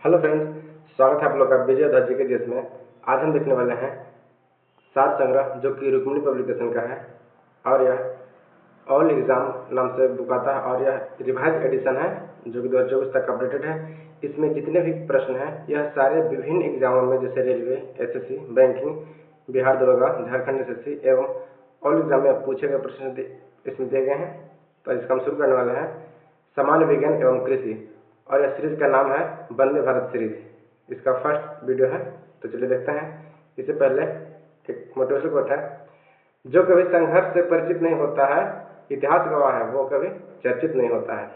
Hello friends, स्वागत है आप लोग का विजय दर्जी के देश में। आज हम देखने वाले हैं सात संग्रह जो कि रुक्मिणी पब्लिकेशन का है और यह ऑल एग्जाम नाम से बुक आता है और यह रिवाइज एडिशन है जो कि 2024 तक अपडेटेड है। इसमें जितने भी प्रश्न हैं यह सारे विभिन्न एग्जामों में जैसे रेलवे, एसएससी, बैंकिंग, बिहार दरोगा, झारखंड एसएससी एवं ऑल एग्जाम में पूछे गए प्रश्न इसमें दिए गए हैं। तो इसका हम शुरू करने वाले हैं सामान्य विज्ञान एवं कृषि और यह सीरीज का नाम है वंदे भारत सीरीज। इसका फर्स्ट वीडियो है, तो चलिए देखते हैं। इससे पहले एक मोटिवेशनल कोट है, जो कभी संघर्ष से परिचित नहीं होता है इतिहास गवाह है, वो कभी चर्चित नहीं होता है।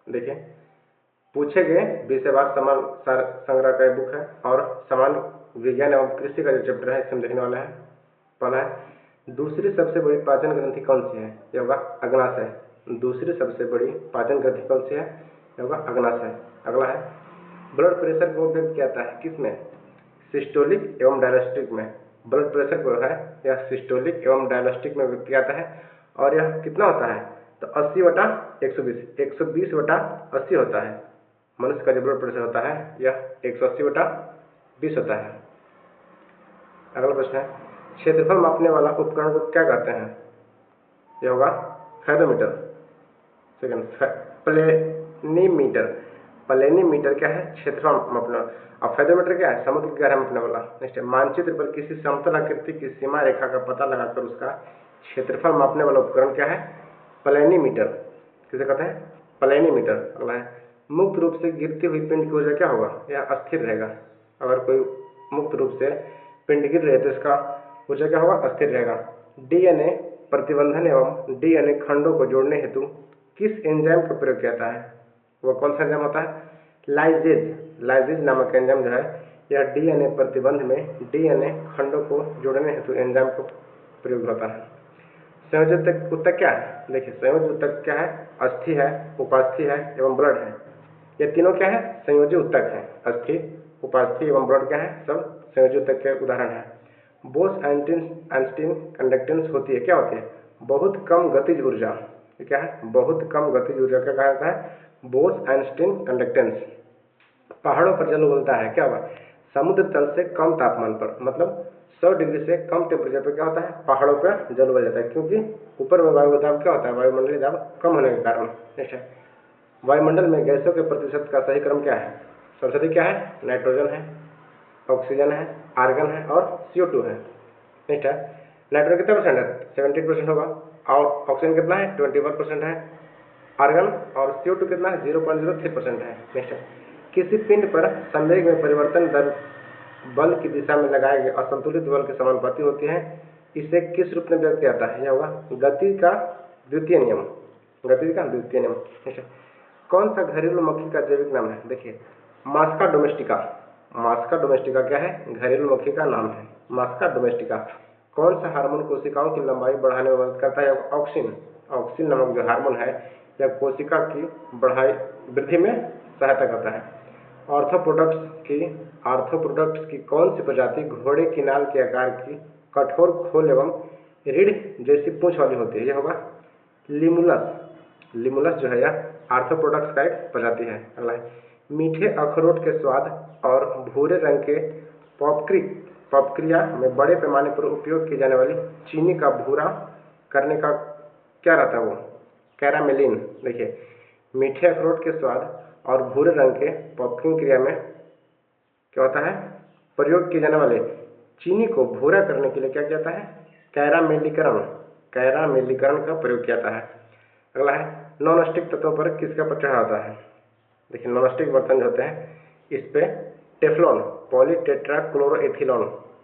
देखिए, पूछे गए विषयवार समान संग्रह का बुक है और सामान्य विज्ञान एवं कृषि का जो चैप्टर है इसे हम देखने वाले हैं। पहला है, दूसरी सबसे बड़ी पाचन ग्रंथि कौन सी है? यह होगा अग्नाशय। दूसरी सबसे बड़ी पाचन ग्रंथि कौन सी है? यह होगा अग्नाशय। अगला है, ब्लड प्रेशर को व्यक्त किया जाता है किसमें? सिस्टोलिक एवं डायलिस्टिक में। ब्लड प्रेशर को है यह सिस्टोलिक एवं डायलिस्टिक में व्यक्त किया जाता है और यह कितना होता है? तो 80/120, 120/80 होता है। मनुष्य का जो ब्लड प्रेशर होता है यह 180/20 होता है। अगला प्रश्न है, क्षेत्रफल मापने वाला उपकरण को क्या कहते हैं? यह होगा फेदोमीटर। सेकंड, प्लेनीमीटर। प्लेनीमीटर क्या है? क्षेत्रफल मापने वाला। और फेदोमीटर क्या है? समुद्र की गहराई मापने वाला। नेक्स्ट है, मानचित्र पर किसी समतल आकृति की सीमा रेखा का पता लगाकर उसका क्षेत्रफल मापने वाला उपकरण क्या है? प्लेनीमीटर। किसे कहते हैं? प्लेनीमीटर। अगला है, मुक्त रूप से गिरती हुई पिंड की ऊर्जा क्या होगा? यह अस्थिर रहेगा। अगर कोई मुक्त रूप से पिंड गिर रहे तो इसका ऊर्जा क्या होगा? अस्थिर रहेगा। डीएनए प्रतिबंधन एवं डीएनए खंडों को जोड़ने हेतु किस एंजाइम का प्रयोग किया जाता है? वह कौन सा एंजाइम होता है? लाइजेज। लाइजेज नामक एंजाइम जो है यह डीएनए प्रतिबंध में डीएनए खंडों को जोड़ने हेतु एंजाइम का प्रयोग होता है। संयोजी ऊतक क्या है? देखिए, संयोजी ऊतक क्या है? अस्थि है, उपास्थि है एवं ब्लड है। ये तीनों क्या है? संयोजी ऊतक है। अस्थि, उपास्थि एवं ब्लड क्या है? सब संयोजी ऊतक के उदाहरण है। बोस आइंस्टीन कंडक्टेंस होती है, क्या होती है? बहुत कम गतिज ऊर्जा। ये क्या है? बहुत कम गतिज ऊर्जा क्या कहा जाता है? Bose Einstein conductance. पहाड़ों पर जल उबलता है, क्या होगा? समुद्र तल से कम तापमान पर, मतलब 100 डिग्री से कम टेम्परेचर पर क्या होता है? पहाड़ों पर जल उबल जाता है, क्योंकि ऊपर में वायु दाब क्या होता है? वायुमंडलीय दाब कम होने के कारण। नेक्स्ट है, वायुमंडल में गैसों के प्रतिशत का सही क्रम क्या है? सबसे अधिक क्या है? नाइट्रोजन है, ऑक्सीजन है, आर्गन है और CO2 है। नेक्स्ट है, नाइट्रोजन कितना परसेंट है? 70% होगा और ऑक्सीजन कितना है? 21% है। आर्गन और CO2 कितना है? 0.03% है। नेक्स्ट है, किसी पिंड पर संवेग में परिवर्तन दर बल की दिशा में लगाए गए असंतुलित बल के समानुपाती होती है। इसे किस रूप में व्यक्त किया जाता है? यह होगा गति का द्वितीय नियम। गति का द्वितीय नियम। नेक्स्ट है, कौन सा घरेलू मक्खी का जैविक नाम है? देखिए, मास्का डोमेस्टिका। मास्का डोमेस्टिका क्या है? घरेलू मक्खी का नाम है, मास्का डोमेस्टिका। कौन सा हार्मोन कोशिकाओं की लंबाई बढ़ाने में मदद करता है? ऑक्सिन। ऑक्सिन नामक जो हार्मोन है यह कोशिका की वृद्धि में सहायता करता है। आर्थ्रोपोड्स की कौन सी प्रजाति घोड़े की नाल के आकार की कठोर खोल एवं रीढ़ जैसी पूंछ वाली होती है? यह होगा लिमुलस। लिमुलस जो है यह आर्थ्रोपोड्स का एक प्रजाति है। अगला है, मीठे अखरोट के स्वाद और भूरे रंग के पॉपक्रिया में बड़े पैमाने पर उपयोग की जाने वाली चीनी का भूरा करने का क्या रहता है? वो कैरामेलिन। देखिए, मीठे अखरोट के स्वाद और भूरे रंग के पॉपकिंग क्रिया में क्या होता है? प्रयोग किए जाने वाले चीनी को भूरा करने के लिए क्या किया जाता है? कैरामेलीकरण। कैरामेलीकरण का प्रयोग किया जाता है। अगला है, नॉन स्टिक तत्वों पर किसका प्रचलन होता है? देखिए, नॉन स्टिक बर्तन जो होते हैं इस पे टेफ्लॉन, पॉलीटेट्राक्लोरोएथिलीन,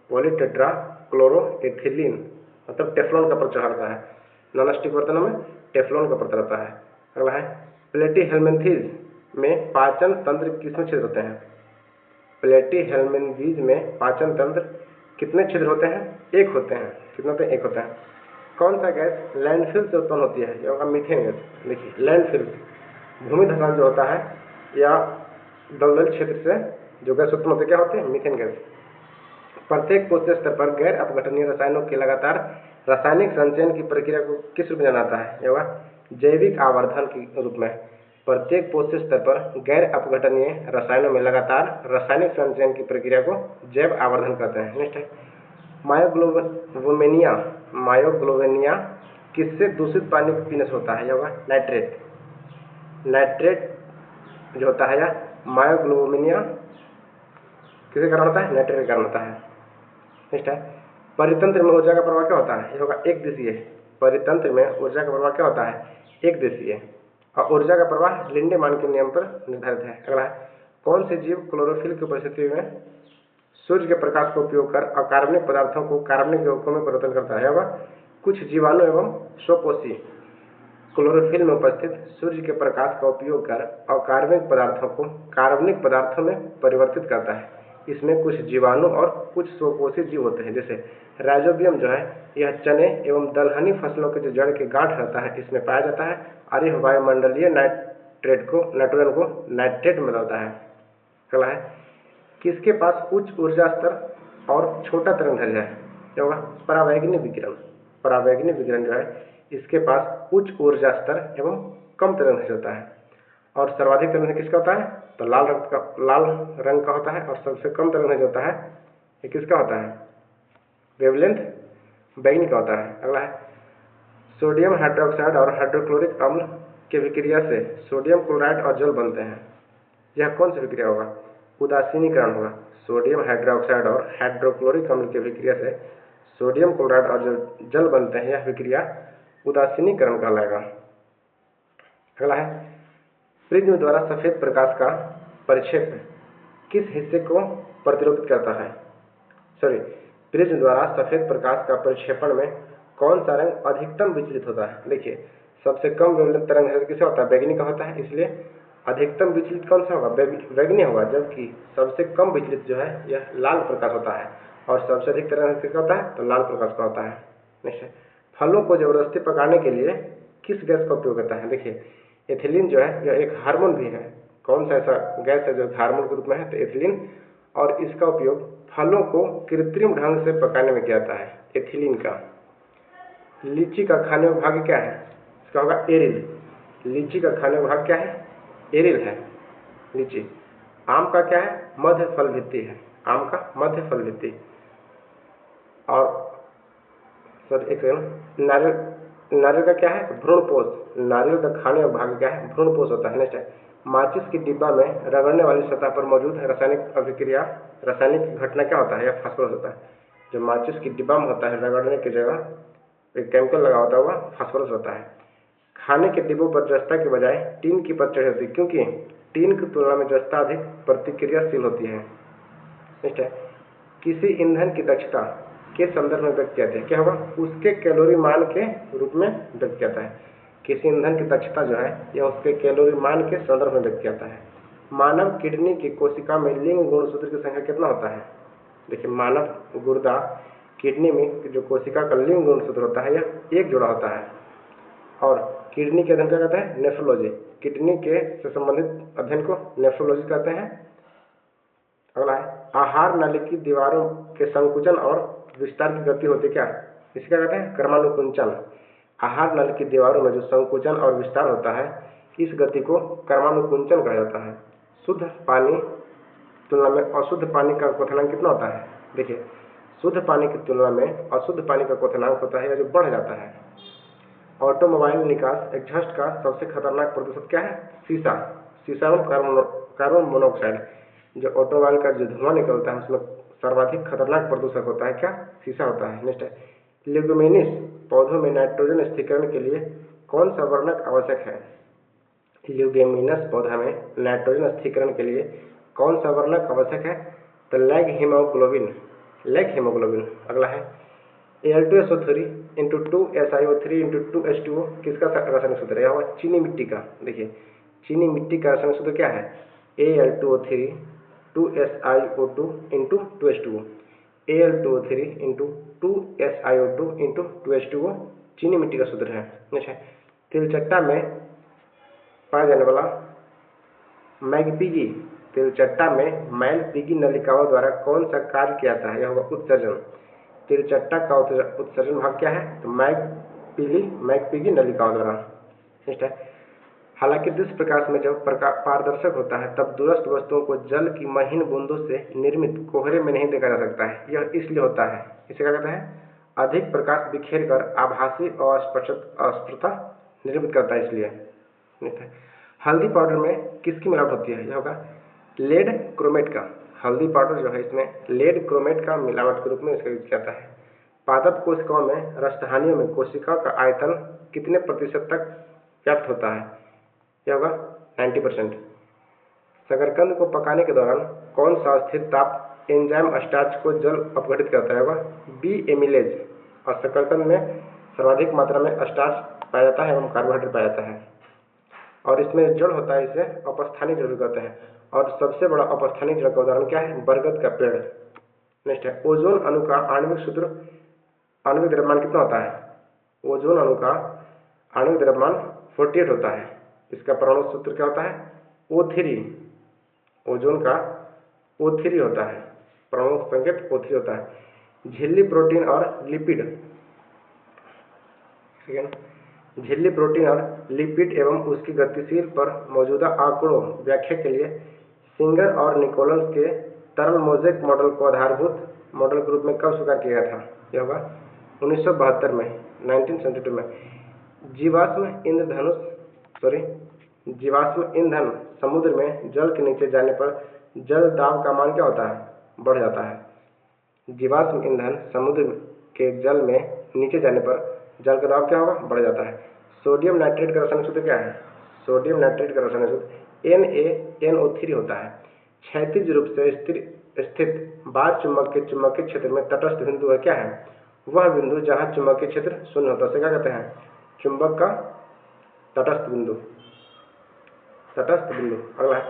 पॉलीटेट्राक्लोरोएथिलीन मतलब टेफ्लॉन का प्रचलन होता है। नॉन स्टिक बर्तनों में टेफ्लॉन का प्रचलन होता है। अगला है, प्लेटीहेल्मिन्थेस में पाचन तंत्र किसमें छिद्र होते हैं? प्लेटीहेल्मिन्थेस में पाचन तंत्र कितने छिद्र होते हैं? एक होते हैं। कितने होते हैं? एक होता है। कौन सा गैस लैंडफिल से उत्पन्न होती है? यह होगा मीथेन गैस। देखिए, लैंडफिल भूमि धसान जो होता है या दलदल क्षेत्र से जो गैस उत्पन्न होती है क्या होते हैं? Methane gas. प्रत्येक कोशीय स्तर पर गैर अपघटनीय रसायनों के लगातार रासायनिक संचयन की प्रक्रिया को किस रूप में जाना जाता है? यह होगा जैविक आवर्धन के रूप में। प्रत्येक पोषक स्तर पर गैर अपघटनीय रसायनों में लगातार रासायनिक संचयन की प्रक्रिया को जैव आवर्धन कहते हैं। नेक्स्ट है मायोग्लोबिनिया। मायोग्लोबिनिया किससे दूषित पानी पीने से होता है? यह होगा नाइट्रेट। नाइट्रेट जो होता है यह मायोग्लोबिनिया किसके कारण होता है? नाइट्रेट के कारण होता है। नेक्स्ट है परितंत्र में ऊर्जा का प्रवाह क्या होता है? यह होगा एक दिशीय। परितंत्र में ऊर्जा का प्रवाह क्या होता है? एक दिशीय। और ऊर्जा का प्रवाह लिंडेमान के नियम पर निर्धारित है। अगला है कौन से जीव क्लोरोफिल की उपस्थिति में सूर्य के प्रकाश का उपयोग कर अकार्बनिक पदार्थों को कार्बनिक यौगिकों में परिवर्तन करता है? होगा कुछ जीवाणु एवं स्वपोषी क्लोरोफिल में उपस्थित सूर्य के प्रकाश का उपयोग कर अकार्बनिक पदार्थों को कार्बनिक पदार्थों में परिवर्तित करता है। इसमें कुछ जीवाणु और कुछ स्वपोषी जीव होते हैं। जैसे राइजोबियम जो है यह चने एवं दलहनी फसलों के जो जड़ के गांठ रहता है इसमें पाया जाता है और यह वायुमंडलीय नाइट्रोजन को नाइट्रेट में बदलता है। अगला है किसके पास उच्च ऊर्जा स्तर और छोटा तरंगदैर्घ्य है? क्या होगा? परावैंगनी विकिरण। परावैंगनी विकिरण जो है इसके पास उच्च ऊर्जा स्तर एवं कम तरंगदैर्घ्य होता है। और सर्वाधिक तरंगदैर्घ्य किसका होता है? तो लाल रंग का होता है। और सबसे कम तरंगदैर्घ्य होता है ये किसका होता है? वेवलेंथ बैंगनी का होता है। अगला है सोडियम हाइड्रोक्साइड और हाइड्रोक्लोरिक अम्ल की विक्रिया से सोडियम क्लोराइड और जल बनते हैं। यह कौन सी विक्रिया होगा? उदासीनीकरण होगा। सोडियम हाइड्रोक्साइड और हाइड्रोक्लोरिक अम्ल की विक्रिया से सोडियम क्लोराइड और जो जल बनते हैं यह विक्रिया उदासीनीकरण कहलाएगा। अगला है प्रिज्म द्वारा सफेद प्रकाश का परिक्षेप किस हिस्से को प्रतिरोधित करता है? प्रिज्म द्वारा सफेद प्रकाश का परिक्षेपण में कौन सा रंग अधिकतम विचलित होता है? देखिए सबसे कम वेवलेंथ तरंग किसका होता है? बैंगनी का होता है। इसलिए अधिकतम विचलित कौन सा होगा? बैंगनी होगा। जबकि सबसे कम विचलित जो है यह लाल प्रकाश होता है। और सबसे अधिक तरंग किसका होता है? तो लाल प्रकाश का होता है। नेक्स्ट फलों को जबरदस्ती पकाने के लिए किस गैस का उपयोग होता है? देखिए एथिलीन जो है यह एक हार्मोन भी है। कौन सा ऐसा गैस है जो हार्मोन के रूप में है? तो एथिलीन। और इसका उपयोग फलों को कृत्रिम ढंग से पकाने में किया जाता है एथिलीन का। लीची का खाने का भाग क्या है? इसका होगा एरिल। लीची का खाने का भाग क्या है? एरिल है लीची। आम का क्या है? मध्य फल भित्ति है। आम का मध्य फल भित्ति। और एक नारियल का क्या है? भ्रूणपोष। नारियल का खाने का भाग क्या है? भ्रूणपोष होता है। नेक्स्ट है माचिस की डिब्बा में रगड़ने वाली सतह पर मौजूद रासायनिक अभिक्रिया रासायनिक घटना क्या होता है? या फास्फोरस होता है। जो माचिस की डिब्बा में होता है रगड़ने की जगह एक केमिकल लगा होता है वह फास्फोरस होता है। खाने के डिब्बों पर जस्ता के बजाय टीन की परत चढ़ी होती है क्योंकि टीन की तुलना में जस्ता अधिक प्रतिक्रियाशील होती है। नेक्स्ट है किसी ईंधन की दक्षता के संदर्भ में व्यक्त किया जाता है। क्या होगा? उसके कैलोरी मान के रूप में व्यक्त किया जाता है। किसी ईंधन की दक्षता जो है यह उसके कैलोरी मान के संदर्भ में व्यक्त किया जाता है। मानव किडनी की कोशिका में लिंग गुणसूत्र की संख्या कितना होता है? देखिए मानव गुर्दा किडनी में जो कोशिका का लिंग गुणसूत्र होता है यह एक जोड़ा होता है। और किडनी के अध्ययन क्या कहते हैं? नेफ्रोलॉजी। किडनी के से संबंधित अध्ययन को नेफ्रोलॉजी कहते हैं। अगला है आहार नाली की दीवारों के संकुचन और विस्तार की गति होती है क्या? इसे क्या कहते हैं? क्रमानुकुंचन। आहार नाली की दीवारों में जो संकुचन और विस्तार होता है इस गति को क्रमानुकुंचन कहा जाता है। शुद्ध पानी तुलना में अशुद्ध पानी का क्वथनांक कितना होता है? देखिए शुद्ध पानी की तुलना में अशुद्ध पानी का क्वथनांक होता है या जो बढ़ जाता है। ऑटोमोबाइल निकास एग्जॉस्ट का सबसे खतरनाक प्रदूषक क्या है? शीशा। शीशा में कार्बन मोनोऑक्साइड। जो ऑटोमोबाइल का जो धुआं निकलता है उसमें सर्वाधिक खतरनाक प्रदूषक होता है क्या? शीशा होता है। नेक्स्ट है ल्यूमिनस पौधों में नाइट्रोजन स्थिरीकरण के लिए कौन सा वर्णक आवश्यक है? ल्यूमिनस पौधा में नाइट्रोजन स्थिरीकरण के लिए कौन सा वर्णक आवश्यक है? तो लैग हीमोग्लोबिन। अगला है Al2SO3 into 2SiO3 into 2H2O किसका रासायनिक सूत्र है? होगा चीनी मिट्टी का। देखिए चीनी मिट्टी का रासायनिक सूत्र क्या है? Al2O3 2SiO2 into 2H2O। Al2O3 into 2SiO2 into 2H2O चीनी मिट्टी का सूत्र है। अच्छा तिलचट्टा में पाया जाने वाला मैगपीगी। तिलचट्टा में मैगपीगी नलिकाओं द्वारा कौन सा कार्य किया जाता है? यह होगा उत्सर्जन। तिलचट्टा का उत्सर्जन भाग क्या है? तो मैगपीगी नलिकाओं द्वारा। नेक्स्ट है हालांकि दृश्य प्रकाश में जब पारदर्शक होता है तब दूरस्थ वस्तुओं को जल की महीन बूंदों से निर्मित कोहरे में नहीं देखा जा सकता है। यह इसलिए होता है, इसे क्या कहते हैं, अधिक प्रकाश बिखेर कर आभासी और अस्पष्टता निर्मित करता है, इसलिए। हल्दी पाउडर में किसकी मिलावट होती है? यह होगा लेड क्रोमेट का। हल्दी पाउडर जो है इसमें लेड क्रोमेट का मिलावट के रूप में इसका यूज किया जाता है। पादप कोशिकाओं में रक्तहानियों में कोशिका का आयतन कितने प्रतिशत तक व्याप्त होता है? यह होगा 90%। शकरकंद को पकाने के दौरान कौन सा अस्थिर ताप एंजाइम स्टार्च को जल अपघटित करता है? होगा बी एमिलेज। और शकरकंद में सर्वाधिक मात्रा में स्टार्च पाया जाता है एवं कार्बोहाइड्रेट पाया जाता है, और इसमें जड़ होता है, इसे अपस्थानिक जड़ कहते हैं। और सबसे बड़ा अपस्थानिक जड़ का उदाहरण क्या है? बरगद का पेड़। नेक्स्ट है, ओजोन अणु का आणविक द्रव्यमान कितना होता है? ओजोन अणु का आणविक द्रव्यमान 48 होता है। इसका परमाणु सूत्र क्या होता है? O3। ओजोन का O3 होता है, परमाणु संकेत O3 होता है। झिल्ली प्रोटीन और लिपिड एवं उसकी गतिशील पर मौजूदा आंकड़ों व्याख्या के लिए सिंगर और निकोलस के तरल मोज़ेक मॉडल को आधारभूत मॉडल के रूप में कब स्वीकार किया गया था? यह होगा 1972 में, 1972 में। जीवाश्म ईंधन समुद्र में जल के नीचे जाने पर जल दाब का मान क्या होता है? बढ़ जाता है। जीवाश्म ईंधन समुद्र के जल में नीचे जाने पर जल का दाब क्या होगा? बढ़ जाता है। सोडियम नाइट्रेट का रासायनिक सूत्र क्या है? सोडियम नाइट्रेट का रासायनिक सूत्र NaNO3 होता है। क्षैतिज रूप से स्थित बार चुंबक के चुंबकीय क्षेत्र में तटस्थ बिंदु है, क्या है? वह बिंदु जहां चुंबकीय क्षेत्र शून्य होता है, उसे क्या कहते हैं? चुंबक का तटस्थ बिंदु। अगला है,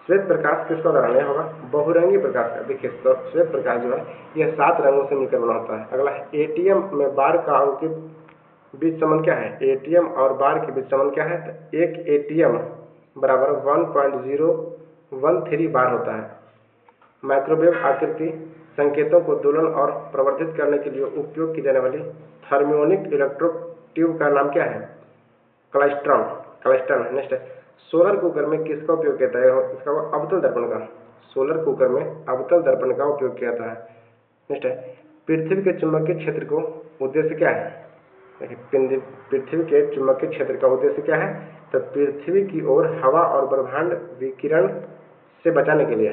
श्वेत प्रकाश किसका उदाहरण है? होगा बहुरंगी प्रकाश का। देखिए, श्वेत प्रकाश जो है यह 7 रंगों से मिलकर बना होता है। अगला है, एटीएम में बार का अंकित बीच संबंध क्या है? एटीएम और बार के बीच संबंध क्या है? तो एक एटीएम बराबर 1.013 बार होता है। माइक्रोवेव आकृति संकेतों को दोलन और प्रवर्धित करने के लिए उपयोग की जाने वाली थर्मियोनिक इलेक्ट्रोड ट्यूब का नाम क्या है? क्लाइस्ट्रॉन। नेक्स्ट है, सोलर कुकर में किसका उपयोग किया जाता है? इसका अवतल दर्पण का। सोलर कुकर में अवतल दर्पण का उपयोग किया जाता है। नेक्स्ट है, पृथ्वी के चुंबकीय क्षेत्र को उद्देश्य क्या है? देखिए, पृथ्वी के चुंबकीय क्षेत्र का उद्देश्य क्या है? तो पृथ्वी की ओर हवा और ब्रह्मांड विकिरण से बचाने के लिए।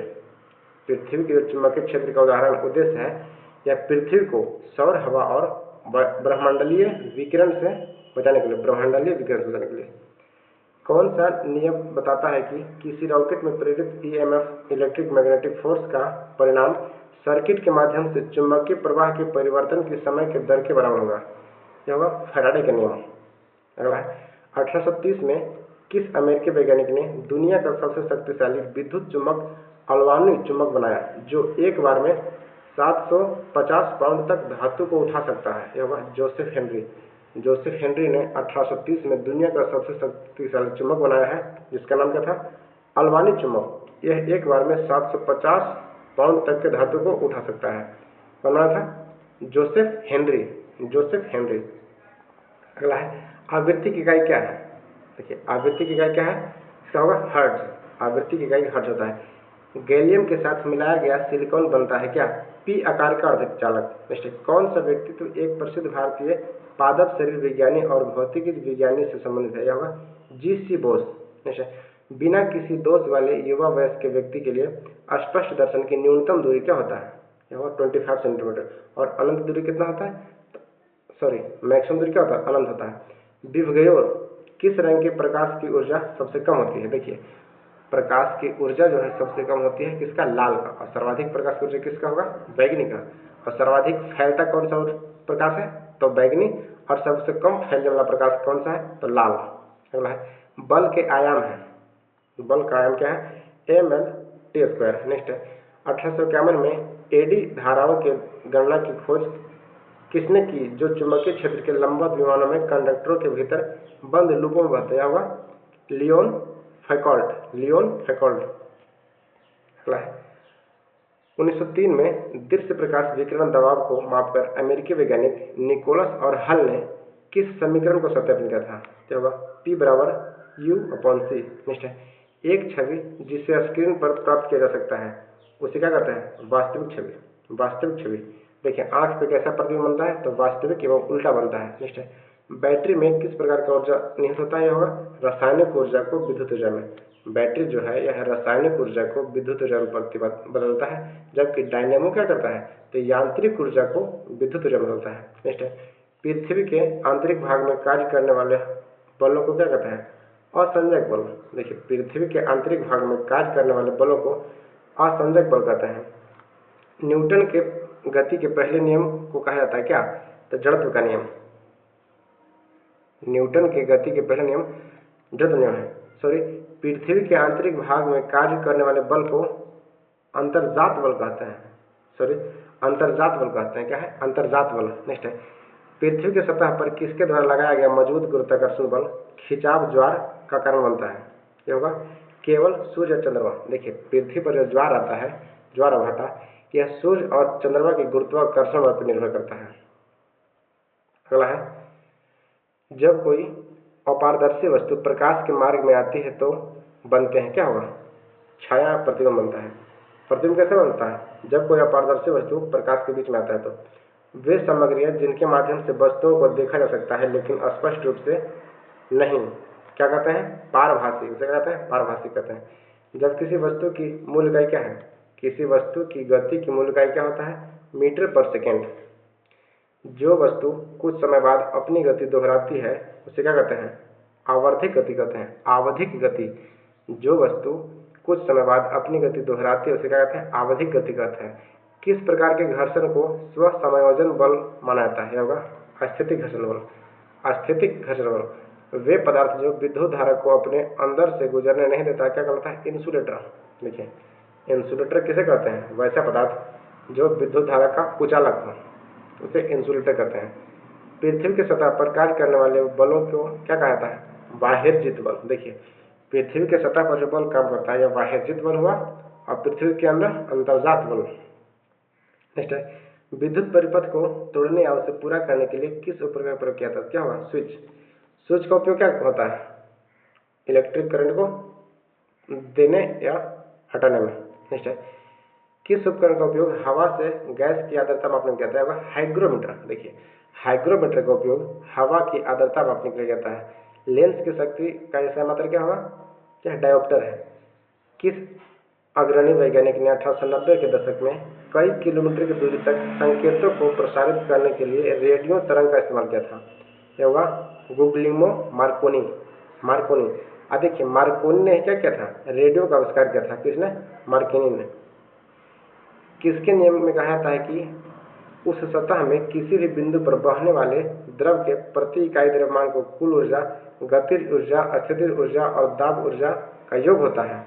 पृथ्वी के चुंबकीय क्षेत्र का उदाहरण उद्देश्य है या पृथ्वी को सौर हवा और ब्रह्मांडीय विकिरण से बचाने के लिए। कौन सा नियम बताता है कि किसी रॉकेट में प्रेरित EMF इलेक्ट्रिक मैग्नेटिक फोर्स का परिणाम सर्किट के माध्यम से चुंबकीय प्रवाह के परिवर्तन के समय के दर के बराबर होगा? यह होगा फैराडे का नियम। अगला है, 1830 में किस अमेरिकी वैज्ञानिक ने दुनिया का सबसे शक्तिशाली विद्युत चुंबक अल्वानी चुंबक बनाया जो एक बार में 750 पाउंड तक धातु को उठा सकता है? यह होगा जोसेफ हेनरी ने 1830 में दुनिया का सबसे शक्तिशाली चुंबक बनाया है, जिसका नाम क्या था? अल्वानी चुंबक। यह एक बार में 750 पाउंड तक के धातु को उठा सकता है। बनाया था जोसेफ हेनरी। अगला है, आवृत्ति की इकाई क्या है? देखिए, आवृत्ति की इकाई क्या है? इसका होगा हर्ट्ज। आवृत्ति की इकाई हर्ट्ज होता है। गैलियम के साथ मिलाया गया सिलिकॉन बनता है क्या? P आकार का अर्धचालक। नेक्स्ट, कौन सा व्यक्तित्व एक प्रसिद्ध भारतीय पादप शरीर विज्ञानी और भौतिकी विज्ञानी से संबंधित है? यह होगा G.C. बोस। नेक्स्ट, बिना किसी दोष वाले युवा वयस्क के व्यक्ति के लिए स्पष्ट दर्शन की न्यूनतम दूरी क्या होता है? यह होगा 25 सेंटीमीटर। और अनंत दूरी कितना होता है? मैक्सिमम दूरी क्या होता है? अनंत होता है। विवगयोर किस रंग के प्रकाश की ऊर्जा सबसे कम होती है? देखिए, प्रकाश की ऊर्जा जो है सबसे कम होती है किसका? लाल का। और सर्वाधिक प्रकाश की ऊर्जा किसका होगा? बैगनी का। और सर्वाधिक फैलता कौन सा प्रकाश है? तो बैगनी। और सबसे कम फैलने वाला प्रकाश कौन सा है? तो लाल। अगला है, बल के आयाम है। बल का आयाम क्या है? ml/t²। नेक्स्ट है, 1851 में एडी धाराओं के गणना की खोज किसने की जो चुंबकीय क्षेत्र के लंबवत विमानों में कंडक्टरों के भीतर बंद लूपों में बहते? हुआ लियोन फैकॉल्ट। 1903 में दृश्य प्रकाश विकिरण दबाव को मापकर अमेरिकी वैज्ञानिक निकोलस और हल ने किस समीकरण को सत्यापित किया था? क्या होगा? P बराबर U/C। नेक्स्ट है एक छवि जिसे स्क्रीन पर प्राप्त किया जा सकता है उसे क्या कहते हैं? वास्तविक छवि। वास्तविक छवि देखिए आंख पे कैसा प्रतिबिंब बनता है? तो वास्तविक एवं उल्टा बनता है। नेक्स्ट है बैटरी में किस प्रकार का ऊर्जा निहित होता है? यह होगा रासायनिक ऊर्जा को विद्युत ऊर्जा में। बैटरी जो है यह रासायनिक ऊर्जा को विद्युत ऊर्जा में बदलता है, जबकि डायनेमो क्या करता है? तो यांत्रिक ऊर्जा को विद्युत ऊर्जा में बदलता है। नेक्स्ट है पृथ्वी के आंतरिक भाग में कार्य करने वाले बलों को क्या कहते हैं? असंजक बल। देखिए पृथ्वी के आंतरिक भाग में कार्य करने वाले बलों को असंजक बल कहते हैं। न्यूटन के गति के पहले नियम को कहा जाता है क्या? तो जड़त्व का नियम। न्यूटन के गति के पहले नियम जड़त्व नियम है। सॉरी, पृथ्वी के आंतरिक भाग में कार्य करने वाले बल को अंतर्जात बल कहते हैं। सॉरी, अंतर्जात बल कहते हैं। क्या है? अंतर्जात बल। नेक्स्ट है पृथ्वी की सतह पर किसके द्वारा लगाया गया मजबूत गुरुत्वाकर्षण बल खिंचाव ज्वार का कारण बनता है? ये होगा केवल सूर्य और चंद्रमा। देखिए पृथ्वी पर जो ज्वार आता है, ज्वार भाटा, यह सूर्य और चंद्रमा के गुरुत्वाकर्षण बल पर निर्भर करता है। अगला है जब कोई अपारदर्शी वस्तु प्रकाश के मार्ग में आती है तो बनते हैं क्या होगा? छाया प्रतिबिंब बनता है। प्रतिबिंब कैसे बनता है? जब कोई अपारदर्शी वस्तु प्रकाश के बीच में आता है तो वे सामग्रियां जिनके माध्यम से वस्तुओं को देखा जा सकता है लेकिन स्पष्ट रूप से नहीं, क्या कहते हैं? पारभासी। उसे क्या कहते हैं? पारभासी कहते हैं। जब किसी वस्तु की मूल इकाई क्या है? किसी वस्तु की गति की मूल इकाई क्या होता है? मीटर पर सेकेंड। जो वस्तु कुछ समय बाद अपनी गति दोहराती है उसे क्या कहते हैं? आवर्धिक गति कहते हैं। आवधिक गति। जो वस्तु कुछ समय बाद अपनी गति दोहराती है उसे क्या कहते हैं? आवधिक गति कहते हैं। किस प्रकार के घर्षण को स्व समायोजन बल माना जाता है? होगा अस्थितिक घर्षण बल। अस्थितिक घर्षण बल वे पदार्थ जो विद्युत धारा को अपने अंदर से गुजरने नहीं देता क्या कहता है? इंसुलेटर। देखिए इंसुलेटर किसे कहते हैं? वैसा पदार्थ जो विद्युत धारा का कुचालक हो उसे इंसुलेटर कहते हैं। पृथ्वी की सतह पर कार्य करने वाले बलों को क्या कहा जाता है? बाह्यजित बल। देखिए पृथ्वी के सतह पर जो बल काम करता है यह बाह्यजित बल हुआ और पृथ्वी के अंदर अंतर्जात बल। नेक्स्ट है विद्युत परिपथ को तोड़ने या उसे पूरा करने के लिए किस उपकरण का प्रयोग किया था? क्या होगा? स्विच। स्विच का उपयोग क्या होता है? इलेक्ट्रिक करंट को देने या हटाने में। नेक्स्ट है किस उपकरण का उपयोग हवा से गैस की आर्द्रता मापने में किया जाता है? हाइग्रोमीटर। देखिए हाइग्रोमीटर का उपयोग हवा की आर्द्रता मापने के लिए जाता है। लेंस की शक्ति का ऐसा मात्रा क्या होगा? क्या डायोप्टर है। किस अग्रणी वैज्ञानिक ने 1890 के दशक में कई किलोमीटर की दूरी तक संकेतों को प्रसारित करने के लिए रेडियो तरंग का इस्तेमाल किया था? यह होगा गुग्लियमो मार्कोनी। मार्कोनी। देखिए मार्कोनी ने क्या किया था? रेडियो का आविष्कार किया था। किसने? मार्कोनी ने। किसके नियम में कहा जाता है कि उस सतह में किसी भी बिंदु पर बहने वाले द्रव के प्रति इकाई द्रव्यमान को कुल ऊर्जा, गतिज ऊर्जा, स्थितिज ऊर्जा और दाब ऊर्जा का योग होता है?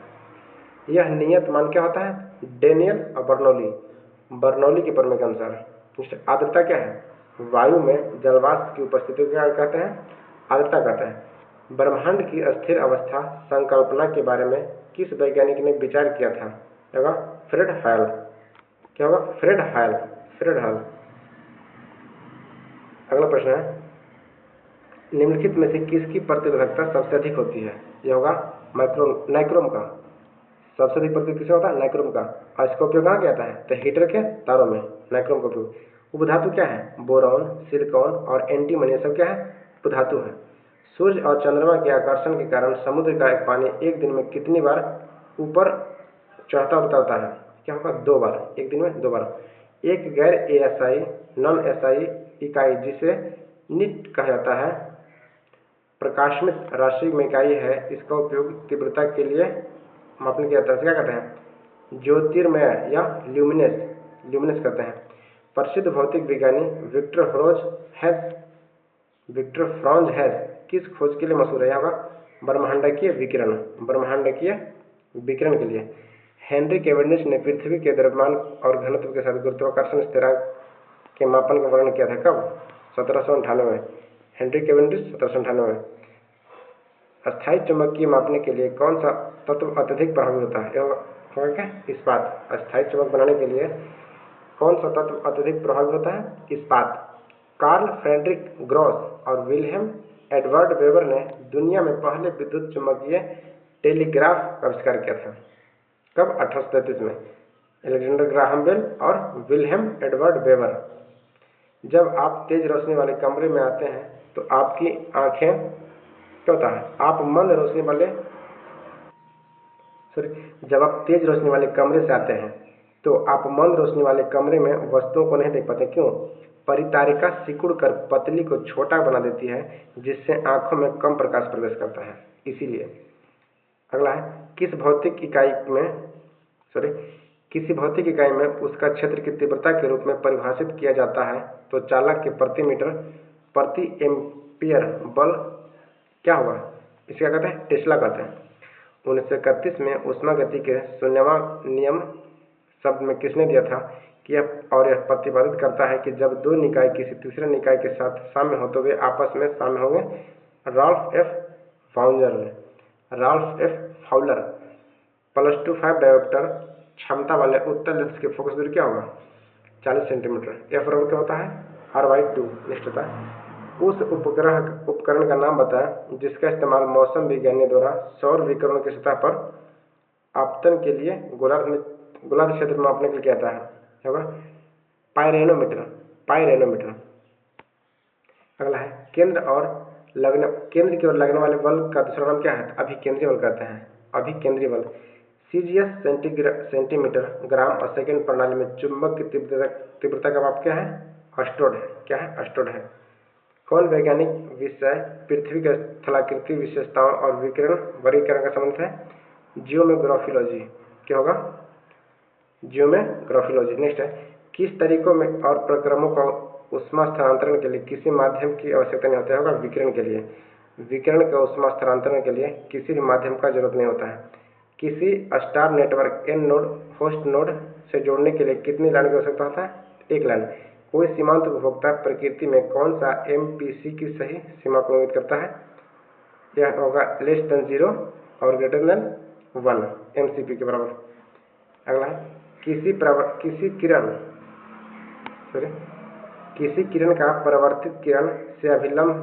यह नियत मान क्या होता है? डेनियल और बर्नौली। बर्नौली के प्रमेय के अनुसार। आर्द्रता क्या है? वायु में जलवाष्प की उपस्थिति को क्या कहते हैं? आर्द्रता कहते हैं। ब्रह्मांड की अस्थिर अवस्था संकल्पना के बारे में किस वैज्ञानिक ने विचार किया था? होगा फ्रेड हायल। क्या होगा? फ्रेड हायल। फ्रेड हायल। अगला प्रश्न है निम्नलिखित में से किसकी प्रतिरोधकता सबसे अधिक होती है? यह होगा नाइक्रोम का। सबसे अधिक प्रतिरोध किसे होता है? नाइक्रोम का। और इसका उपयोग कहाँ किया जाता है? तो हीटर के तारों में नाइक्रोम का उपयोग। उपधातु क्या है? बोरॉन, सिलिकॉन और एंटीमनी सब क्या है? उपधातु है। सूर्य और चंद्रमा के आकर्षण के कारण समुद्र का एक पानी एक दिन में कितनी बार ऊपर चढ़ता उतरता है? क्या होगा? 2 बार। एक दिन में 2 बार। एक गैर एएसआई नॉन एसआई इकाई जिसे निट कहा जाता है प्रकाशमित राशि में इकाई है। इसका उपयोग तीव्रता के लिए मापने किया जाता है। क्या कहते हैं? ज्योतिर्मय या ल्यूमिनेस कहते हैं। प्रसिद्ध भौतिक विज्ञानी विक्टर फ्रॉन्ज हैस किस खोज के लिए मशहूर है? यहाँ का ब्रह्मांडकीय विकिरण। ब्रह्मांडकीय विकिरण के लिए। हेनरी कैवेंडिश ने पृथ्वी के द्रव्यमान और घनत्व के साथ गुरुत्वाकर्षण स्थिरांक के मापन का वर्णन किया था। कब? 1798 में। हेनरी कैवेंडिश 1798 में। अस्थायी चुंबकीय मापने के लिए कौन सा तत्व अत्यधिक प्रभावी होता है? होगा क्या? इस्पात। अस्थायी चुंबक बनाने के लिए कौन सा तत्व अत्यधिक प्रभावी होता है? इस्पात। कार्ल फ्रेडरिक ग्रॉस और विल्हेम एडवर्ड वेबर ने दुनिया में पहले विद्युत चुम्बकीय टेलीग्राफ का आविष्कार किया था। कब? 1833 में अलेक्जेंडर ग्राहम बेल और विल्हेम एडवर्ड वेबर। जब आप तेज रोशनी वाले कमरे में आते हैं तो आपकी आंखें क्या होता है? आप मंद रोशनी वाले जब आप तेज रोशनी वाले कमरे से आते हैं तो आप मंद रोशनी वाले कमरे में वस्तुओं को नहीं देख पाते। क्यों? परितारिका सिकुड़ कर पतली को छोटा बना देती है, जिससे आंखों में कम प्रकाश प्रवेश करता है, इसीलिए। अगला है, किसी भौतिक इकाई में उसका क्षेत्र की तीव्रता के रूप में परिभाषित किया जाता है तो चालक के प्रति मीटर प्रति एम्पियर बल क्या होगा? इसे क्या कहते हैं? टेस्ला कहते हैं। 1931 में ऊष्मागति के शून्यवां नियम शब्द में किसने दिया था कि यह प्रतिपादित करता है कि जब दो निकाय किसी तीसरे निकाय के साथ साम्य हो तो वे आपस में साम्य होंगे? Ralph F Fowler. +2.5 डायोप्टर क्षमता वाले उत्तल लेंस की फोकस दूरी क्या होगा? 40 सेंटीमीटर। एफ बराबर क्या होता है? R/2 निष्ठता। उस उपकरण का नाम बताएं जिसका इस्तेमाल मौसम विज्ञानियों द्वारा सौर विकिरण की सतह पर आपतन के लिए गोलार्ध क्षेत्र में मापने के लिए किया जाता है। होगा पाइरेनोमीटर। अगला है, केंद्र की ओर लगने वाले बल का दूसरा नाम क्या है? अभिकेंद्री बल कहते हैं। अभिकेंद्री बल। सीजीएस सेंटीमीटर ग्राम और सेकंड प्रणाली में चुंबक की तीव्रता का माप क्या है? अस्टोड है। क्या है? अस्टोड है। कौन वैज्ञानिक विषय पृथ्वी के स्थलाकृति विशेषताओं और वर्गीकरण का संबंध है? जियोमेग्राफिलॉजी। क्या होगा? जियोमेग्राफिलॉजी। नेक्स्ट है, किस तरीकों में और प्रक्रमों का ऊष्मा स्थानांतरण के लिए किसी माध्यम की आवश्यकता नहीं होता है? होगा विकिरण के लिए। विकिरण का ऊष्मा स्थानांतरण के लिए किसी भी माध्यम का जरूरत नहीं होता है। किसी star network n node host node से जोड़ने के लिए कितनी लाइन की आवश्यकता होता है? 1 लाइन। कोई सीमांत उपभोक्ता प्रकृति में कौन सा MPC की सही सीमा को इंगित करता है? यह होगा <0 और <1 MCP के बराबर। अगला है, किसी किरण का परावर्तित किरण से अभिलंब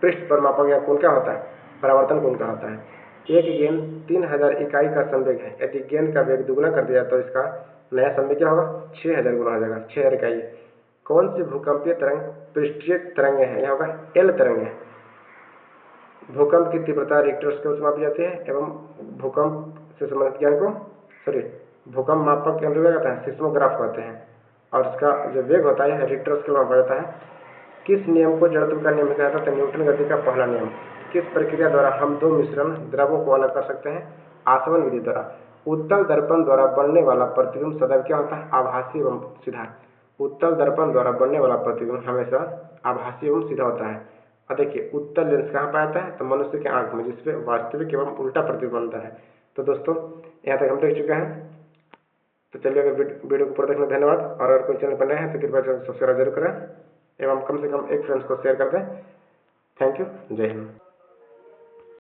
पृष्ठ पर मापा गया कोण क्या होता है? परावर्तन कोण क्या होता है? एक गेंद 3000 इकाई का संवेग है। यदि गेंद का वेग दुगुना कर दिया तो इसका नया संवेग क्या होगा? 6000 गुना हो जाएगा। 6000 इकाई। कौन सी भूकंपीय तरंग पृष्ठीय तरंगे हैं? यह होगा L तरंग है। भूकंप की तीव्रता रिक्टर स्केल से मापी जाती है एवं भूकंप से संबंधित ज्ञान को भूकंप मापक यंत्र क्या कहते हैं? सिस्मोग्राफ कहते हैं। और इसका जो वेग होता है रिक्टर स्केल में मापा जाता है। किस नियम को जड़त्व का नियम कहा जाता है? न्यूटन गति का पहला नियम। किस प्रक्रिया द्वारा हम दो मिश्रण द्रवों को अलग कर सकते हैं? आसवन विधि द्वारा। उत्तल दर्पण द्वारा बनने वाला प्रतिबिंब सदैव क्या होता है? आभासी एवं सीधा। उत्तल दर्पण द्वारा बनने वाला प्रतिबिंब हमेशा आभासी एवं सीधा होता है। और देखिए, उत्तल लेंस कहाँ पाया जाता है? तो मनुष्य के आंख में, जिसपे वास्तविक एवं उल्टा प्रतिबिंब बनता है। तो दोस्तों, यहाँ तक हम देख चुके हैं। तो चलिए, अगर वीडियो को पूरा देखने धन्यवाद। और अगर कोई चैनल पर नए हैं तो कृपया चैनल सब्सक्राइब जरूर करें एवं कम से कम एक फ्रेंड्स को शेयर कर दें। Thank you. जय हिंद।